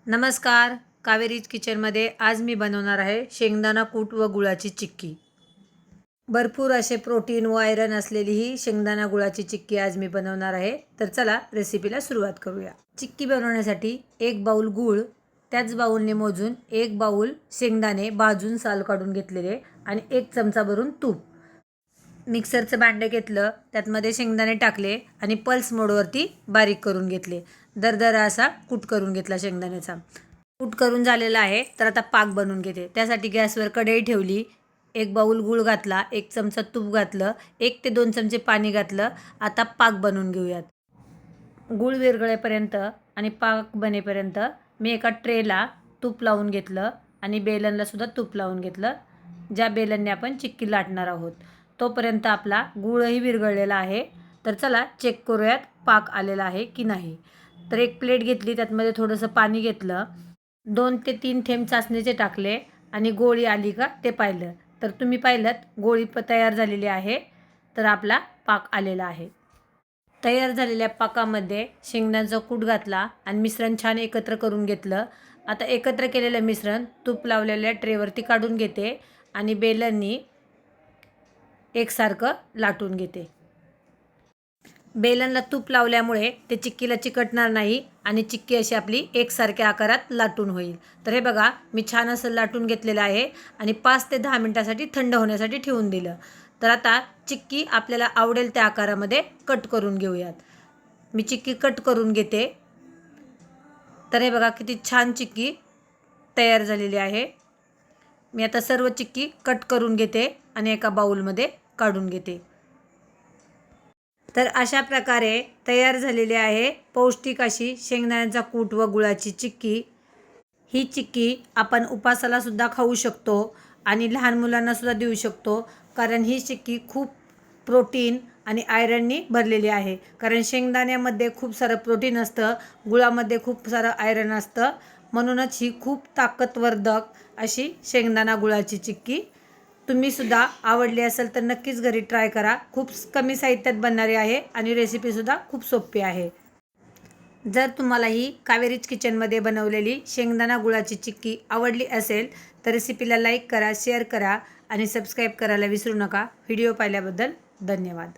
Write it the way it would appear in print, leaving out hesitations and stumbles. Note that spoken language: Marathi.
नमस्कार, कावेरीज किचनमध्ये आज मी बनवणार आहे शेंगदाणा कूट व गुळाची चिक्की। भरपूर असे प्रोटीन व आयरन असलेली ही शेंगदाणा गुळाची चिक्की आज मी बनवणार आहे। तर चला रेसिपीला सुरुवात करूया। चिक्की बनवण्यासाठी 1 बाउल गूळ, त्याच बाउलने मोजून 1 बाउल शेंगदाणे भाजून साल काढून घेतलेले आणि 1 चमचा भरून तूप। मिक्सरचं भांडं घेतलं, त्यातमध्ये शेंगदाणे टाकले आणि पल्स मोडवरती बारीक करून घेतले। दरदरा असा कूट करून घेतला शेंगदाण्याचा। कूट करून झालेला आहे, तर आता पाक बनवून घेते। त्यासाठी गॅसवर कढई ठेवली, 1 बाउल गूळ घातला, 1 चमचा तूप घातलं, 1 ते 2 चमचे पाणी घातलं। आता पाक बनवून घेऊयात। गूळ विरघळेपर्यंत आणि पाक बनेपर्यंत मी एका ट्रेला तूप लावून घेतलं आणि बेलनला सुद्धा तूप लावून घेतलं, ज्या बेलनने आपण चिक्की लाटणार आहोत। तोपर्यंत आपला गूळही विरघळलेला आहे। तर चला चेक करूयात पाक आलेला आहे की नाही। तर एक प्लेट घेतली, त्यातमध्ये थोडंसं पाणी घेतलं, 2 ते 3 थेंब चासणीचे टाकले आणि गोळी आली का ते पाहिलं। तर तुम्ही पाहिलंत गोळी तयार झालेली आहे, तर आपला पाक आलेला आहे। तयार झालेल्या पाकामध्ये शेंगदाण्याचा कूट घातला आणि मिश्रण छान एकत्र करून घेतलं। आता एकत्र केलेलं मिश्रण तूप लावलेल्या ट्रेवरती काढून घेते आणि बेलननी एकसारखं लाटून घेते। बेलनला तूप लावल्यामुळे ते चिक्कीला चिकटणार नाही आणि चिक्की अशी आपली एकसारख्या आकारात लाटून होईल। तर हे बघा, मी छान असं लाटून घेतलेलं आहे आणि 5 ते 10 मिनिटासाठी थंड होण्यासाठी ठेवून दिलं। तर आता चिक्की आपल्याला आवडेल त्या आकारामध्ये कट करून घेऊयात। मी चिक्की कट करून घेते। तर हे बघा, किती छान चिक्की तयार झालेली आहे। मी आता सर्व चिक्की कट करून घेते आणि एका बाउलमध्ये काढून घेते। तर अशा प्रकारे तयार झालेली आहे पौष्टिक अशी शेंगदाण्याचा कूट व गुळाची चिक्की। ही चिक्की आपण उपासाला सुद्धा खाऊ शकतो आणि लहान मुलांना सुद्धा देऊ शकतो, कारण ही चिक्की खूप प्रोटीन आणि आयरननी भरलेली आहे। कारण शेंगदाण्यामध्ये खूप सारं प्रोटीन असतं, गुळामध्ये खूप सारं आयरन असतं, म्हणूनच ही खूप ताकदवर्धक अशी शेंगदाणा गुळाची चिक्की। तुम्ही सुद्धा आवडली असेल तर नक्कीच घरी ट्राय करा। खूप कमी साहित्यात बनणारी आहे आणि रेसिपीसुद्धा खूप सोपी आहे। जर तुम्हाला ही कावेरीज किचनमध्ये बनवलेली शेंगदाणा गुळाची चिक्की आवडली असेल तर रेसिपीला लाईक करा, शेअर करा आणि सबस्क्राईब करायला विसरू नका। व्हिडिओ पाहिल्याबद्दल धन्यवाद।